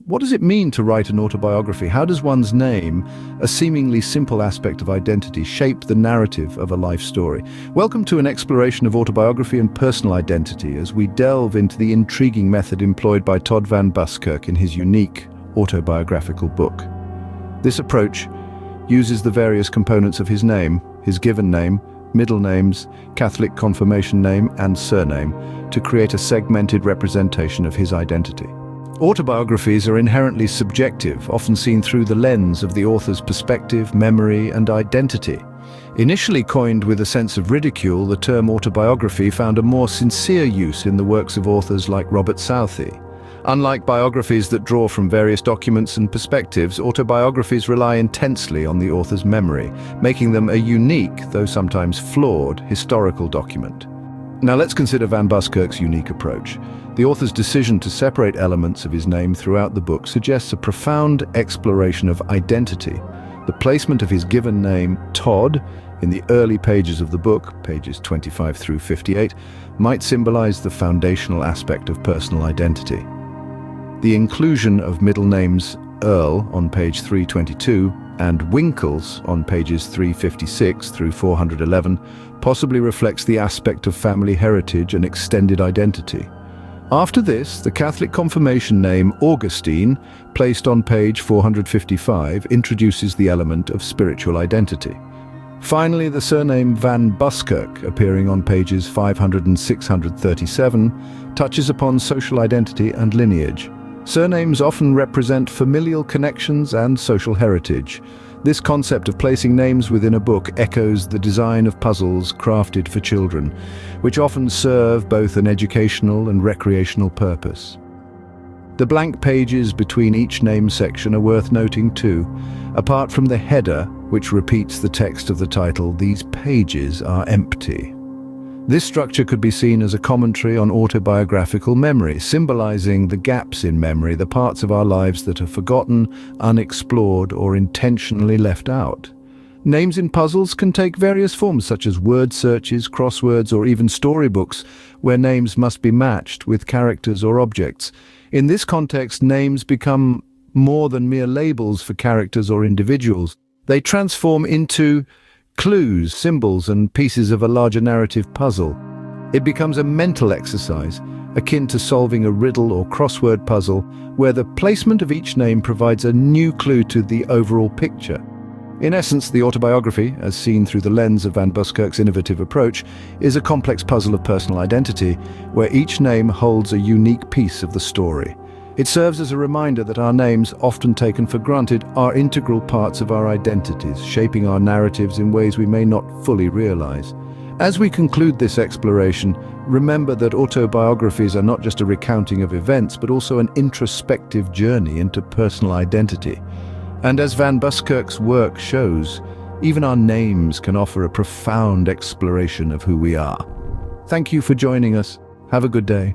what does it mean to write an autobiography? How does one's name, a seemingly simple aspect of identity, shape the narrative of a life story? Welcome to an exploration of autobiography and personal identity as we delve into the intriguing method employed by Todd Van Buskirk in his unique autobiographical book. This approach uses the various components of his name, his given name, middle names, Catholic confirmation name, and surname to create a segmented representation of his identity. Autobiographies are inherently subjective, often seen through the lens of the author's perspective, memory, and identity. Initially coined with a sense of ridicule, the term autobiography found a more sincere use in the works of authors like Robert Southey. Unlike biographies that draw from various documents and perspectives, autobiographies rely intensely on the author's memory, making them a unique, though sometimes flawed, historical document. Now let's consider Van Buskirk's unique approach. The author's decision to separate elements of his name throughout the book suggests a profound exploration of identity. The placement of his given name, Todd, in the early pages of the book, pages 25 through 58, might symbolize the foundational aspect of personal identity. The inclusion of middle names Earl on page 322 and Winkles on pages 356 through 411 possibly reflects the aspect of family heritage and extended identity. After this, the Catholic confirmation name Augustine, placed on page 455, introduces the element of spiritual identity. Finally, the surname Van Buskirk, appearing on pages 500 and 637, touches upon social identity and lineage. Surnames often represent familial connections and social heritage. This concept of placing names within a book echoes the design of puzzles crafted for children, which often serve both an educational and recreational purpose. The blank pages between each name section are worth noting too. Apart from the header, which repeats the text of the title, these pages are empty. This structure could be seen as a commentary on autobiographical memory, symbolizing the gaps in memory, the parts of our lives that are forgotten, unexplored, or intentionally left out. Names in puzzles can take various forms, such as word searches, crosswords, or even storybooks, where names must be matched with characters or objects. In this context, names become more than mere labels for characters or individuals. They transform into clues, symbols, and pieces of a larger narrative puzzle. It becomes a mental exercise, akin to solving a riddle or crossword puzzle, where the placement of each name provides a new clue to the overall picture. In essence, the autobiography, as seen through the lens of Van Buskirk's innovative approach, is a complex puzzle of personal identity, where each name holds a unique piece of the story. It serves as a reminder that our names, often taken for granted, are integral parts of our identities, shaping our narratives in ways we may not fully realize. As we conclude this exploration, remember that autobiographies are not just a recounting of events, but also an introspective journey into personal identity. And as Van Buskirk's work shows, even our names can offer a profound exploration of who we are. Thank you for joining us. Have a good day.